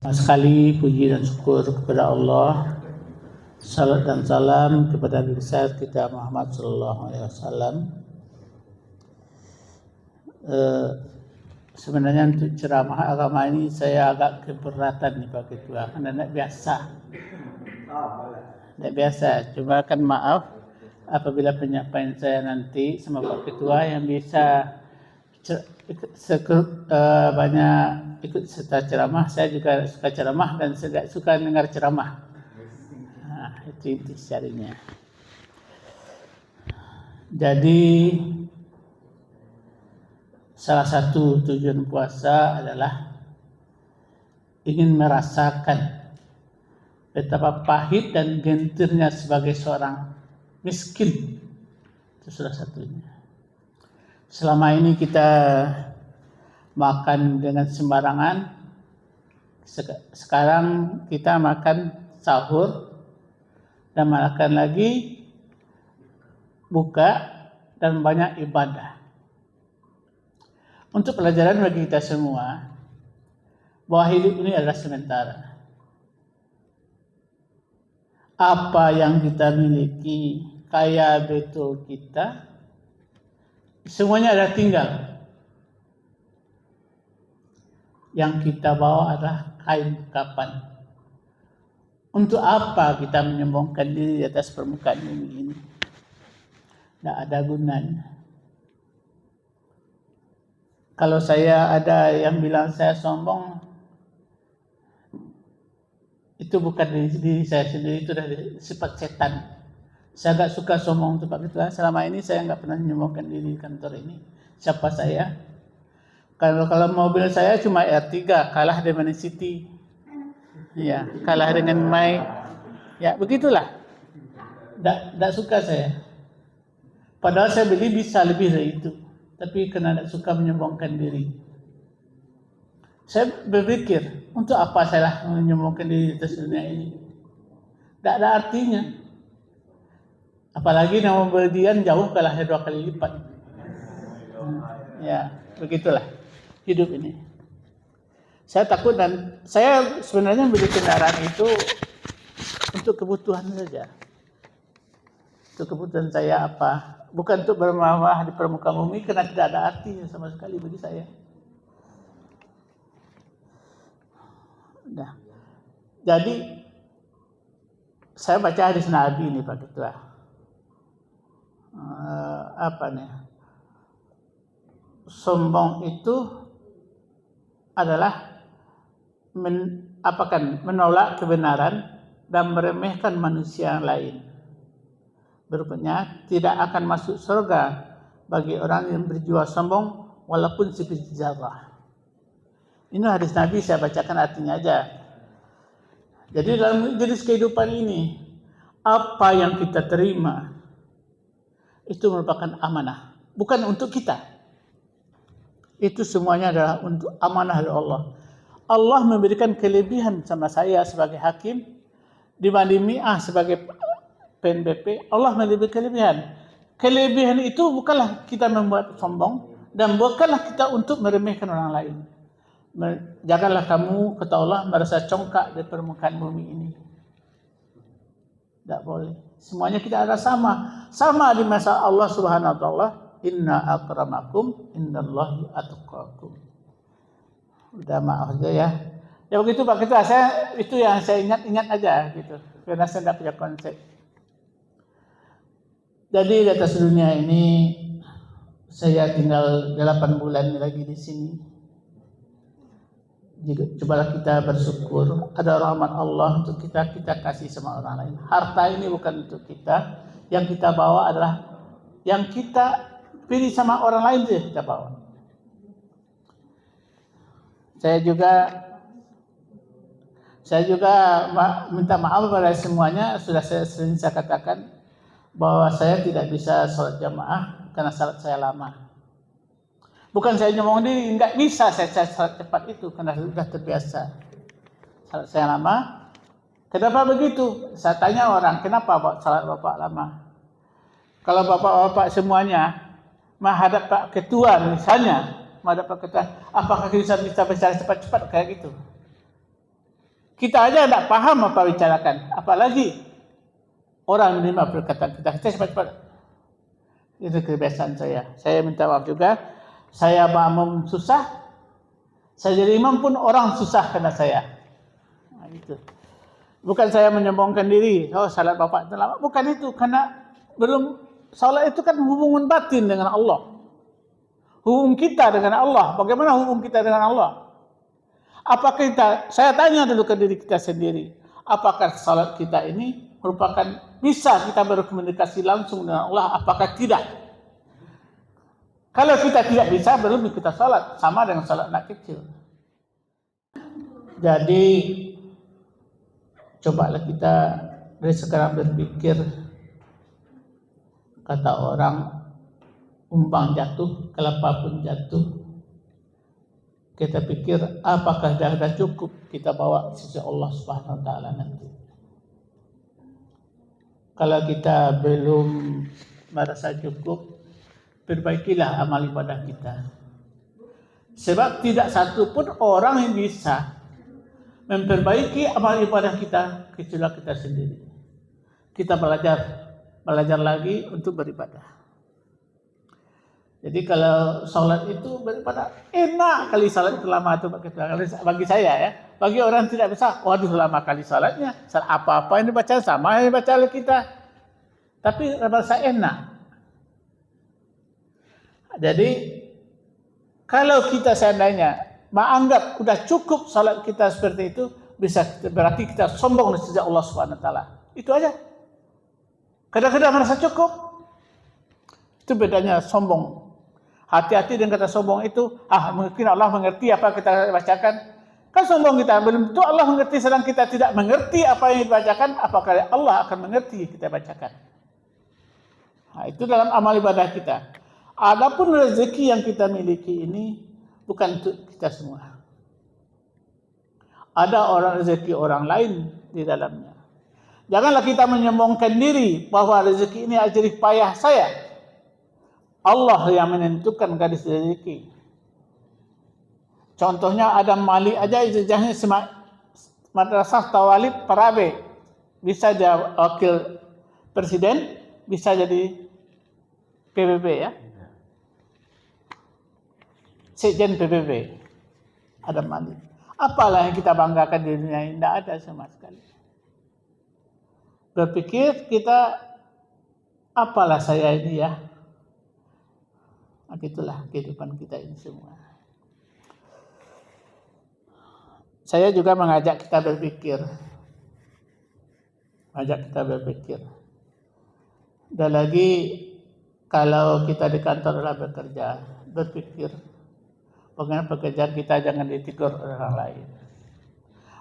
Sekali puji dan syukur kepada Allah, salat dan salam kepada Nabi besar kita Muhammad sallallahu alaihi wasallam. Sebenarnya untuk ceramah agama ini saya agak keberatan nih Pak Ketua, karena tidak biasa. Tidak biasa, cuma kan maaf apabila penyampaian saya nanti sama Pak Ketua yang bisa banyak ikut serta ceramah. Saya juga suka ceramah dan saya suka dengar ceramah. Itu intisarinya. Jadi salah satu tujuan puasa adalah ingin merasakan betapa pahit dan gentirnya sebagai seorang miskin. Itu salah satunya. Selama ini kita makan dengan sembarangan. Sekarang kita makan sahur dan makan lagi buka dan banyak ibadah. Untuk pelajaran bagi kita semua bahwa hidup ini adalah sementara. Apa yang kita miliki, kaya betul kita, semuanya adalah tinggal. Yang kita bawa adalah kain kapan. Untuk apa kita menyombongkan diri di atas permukaan bumi ini? Tidak ada gunanya. Kalau saya ada yang bilang saya sombong, itu bukan diri saya sendiri, itu dari sifat setan. Saya agak suka sombong untuk Pak Ketua. Selama ini saya nggak pernah menyombongkan diri di kantor ini. Siapa saya? Kalau mobil saya cuma R3, kalah dengan City. Ya, kalah dengan Mai. Ya, begitulah. Tidak suka saya. Padahal saya beli bisa lebih dari itu. Tapi karena tidak suka menyombongkan diri. Saya berpikir, untuk apa saya menyombongkan diri di atas dunia ini? Tidak ada artinya. Apalagi nama berlian jauh kalahnya 2 kali lipat. Ya, begitulah hidup ini. Saya takut dan saya sebenarnya beli kendaraan itu untuk kebutuhan saja. Untuk kebutuhan saya apa? Bukan untuk bermewah di permukaan bumi, karena tidak ada artinya sama sekali bagi saya. Nah, jadi saya baca hadis Nabi ini Pak Ketua. Sombong itu adalah menolak kebenaran dan meremehkan manusia lain. Berikutnya, tidak akan masuk surga bagi orang yang berjiwa sombong walaupun sebiji zarrah. Ini hadis Nabi, saya bacakan artinya aja. Jadi dalam jenis kehidupan ini, apa yang kita terima itu merupakan amanah, bukan untuk kita. Itu semuanya adalah untuk amanah dari Allah. Allah memberikan kelebihan sama saya sebagai hakim dibanding Mi'ah sebagai PNBP. Allah memberikan kelebihan. Kelebihan itu bukanlah kita membuat sombong dan bukanlah kita untuk meremehkan orang lain. Janganlah kamu, kata Allah, merasa congkak di permukaan bumi ini. Tidak boleh. Semuanya kita ada sama. Sama di masa Allah Subhanahu wa taala, inna akramakum indallahi atqakum. Udah maaf aja ya. Ya begitu Pak Ketua, itu yang saya ingat aja gitu. Karena saya tidak punya konsep. Jadi di atas dunia ini saya tinggal 8 bulan lagi di sini. Cobalah kita bersyukur, ada rahmat Allah untuk kita kasih sama orang lain. Harta ini bukan untuk kita, yang kita bawa adalah yang kita pilih sama orang lain saja kita bawa. Saya juga minta maaf pada semuanya. Sudah sering saya katakan bahwa saya tidak bisa sholat jamaah karena salat saya lama. Bukan saya nyombong diri, nggak bisa saya salat cepat itu karena sudah terbiasa. Salat saya lama. Kenapa begitu? Saya tanya orang, kenapa salat bapak lama? Kalau bapak-bapak semuanya menghadap Pak Ketua misalnya, menghadap Pak Ketua, apakah bisa bicara cepat-cepat kayak gitu? Kita aja tidak paham apa bicarakan, apalagi orang menerima perkataan kita. Kita cepat-cepat. Itu kebiasaan saya. Saya minta maaf juga. Saya makmum susah. Saya jadi imam pun orang susah karena saya. Nah, itu. Bukan saya menyombongkan diri. Oh, salat bapak itu lama. Bukan itu. Karena belum, salat itu kan hubungan batin dengan Allah. Hubungan kita dengan Allah. Bagaimana hubungan kita dengan Allah? Apakah kita, saya tanya dulu ke diri kita sendiri. Apakah salat kita ini merupakan bisa kita berkomunikasi langsung dengan Allah? Apakah tidak? Kalau kita tidak bisa, belum kita salat. Sama dengan salat anak kecil. Jadi, cobalah kita dari sekarang berpikir, kata orang, umbang jatuh, kelapa pun jatuh. Kita pikir apakah sudah cukup kita bawa sisi Allah Subhanahu wa taala nanti. Kalau kita belum merasa cukup, perbaikilah amal ibadah kita. Sebab tidak satu pun orang yang bisa memperbaiki amal ibadah kita kecuali kita sendiri. Kita belajar lagi untuk beribadah. Jadi kalau sholat itu beribadah enak kali sholat itu lama itu bagi saya ya. Bagi orang tidak bisa, waduh lama kali sholatnya. Apa-apa ini baca sama yang baca oleh kita. Tapi rasa enak. Jadi kalau kita seandainya menganggap sudah cukup sholat kita seperti itu, bisa berarti kita sombong di sisi Allah Subhanahu wa taala. Itu aja. Kadang-kadang merasa cukup. Itu bedanya sombong. Hati-hati dengan kata sombong itu. Mungkin Allah mengerti apa kita bacakan. Kan sombong kita. Belum tentu Allah mengerti sedang kita tidak mengerti apa yang dibacakan. Apakah Allah akan mengerti kita bacakan. Itu dalam amal ibadah kita. Adapun rezeki yang kita miliki ini bukan untuk kita semua. Ada orang rezeki orang lain di dalamnya. Janganlah kita menyombongkan diri bahwa rezeki ini jerih payah saya. Allah yang menentukan garis rezeki. Contohnya Adam Malik aja ijazahnya madrasah Tawalib Parabe. Bisa jadi wakil presiden, bisa jadi PBB ya. Sekjen PBB. Adam Malik. Apalah yang kita banggakan di dunia ini? Tidak ada sama sekali. Berpikir kita, apalah saya ini ya. Itulah kehidupan kita ini semua. Saya juga mengajak kita berpikir. Dan lagi kalau kita di kantor adalah bekerja, berpikir bagaimana pekerjaan kita jangan ditegur orang lain.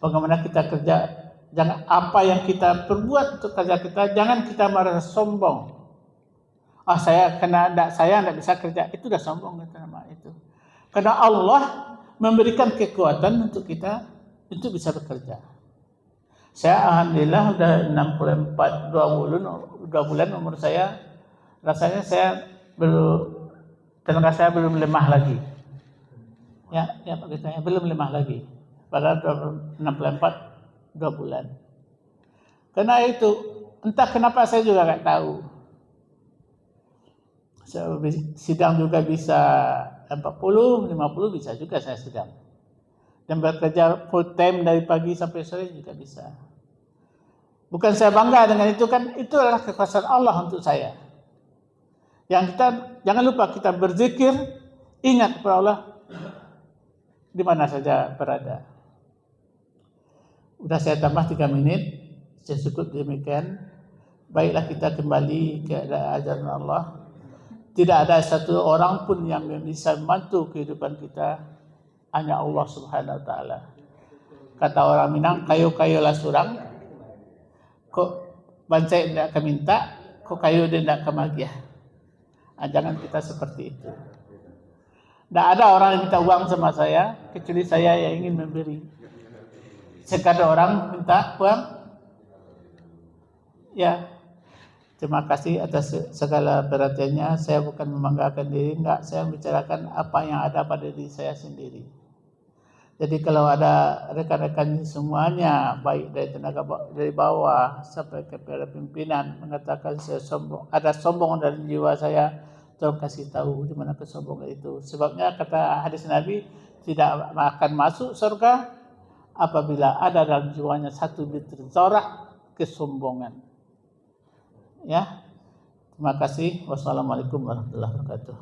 Bagaimana kita kerja, jangan apa yang kita perbuat untuk kerja kita, jangan kita merasa sombong. Saya tidak bisa kerja, itu sudah sombong kata nama itu. Karena Allah memberikan kekuatan untuk kita untuk bisa bekerja. Saya alhamdulillah sudah 64 2 bulan umur saya, rasanya saya tenaga saya belum lemah lagi. Ya Pak Ketua, belum lemah lagi. Pada 64 2 bulan. Karena itu entah kenapa saya juga nggak tahu. Sidang juga bisa 40, 50 bisa juga saya sidang. Dan bekerja full time dari pagi sampai sore juga bisa. Bukan saya bangga dengan itu kan, itu adalah kekuasaan Allah untuk saya. Yang kita, jangan lupa kita berzikir, ingat kepada Allah di mana saja berada. Udah saya tambah 3 menit, saya cukup demikian. Baiklah kita kembali ke ajaran Allah. Tidak ada satu orang pun yang bisa membantu kehidupan kita, hanya Allah Subhanahu wa taala. Kata orang Minang, kayu-kayu lah surang. Kok bancai tidak keminta, kok kayu dia tidak kemagia. Jangan kita seperti itu. Tidak ada orang yang minta uang sama saya, kecuali saya yang ingin memberi. Sekadar orang minta uang, ya. Terima kasih atas segala perhatiannya. Saya bukan membanggakan diri, enggak. Saya membicarakan apa yang ada pada diri saya sendiri. Jadi kalau ada rekan-rekan semuanya, baik dari tenaga dari bawah sampai kepada pimpinan mengatakan saya sombong, ada sombong dalam jiwa saya, tolong kasih tahu di mana kesombongan itu. Sebabnya kata hadis Nabi, tidak akan masuk surga apabila ada dalam jiwanya satu butir zarah kesombongan. Ya, terima kasih. Wassalamualaikum warahmatullahi wabarakatuh.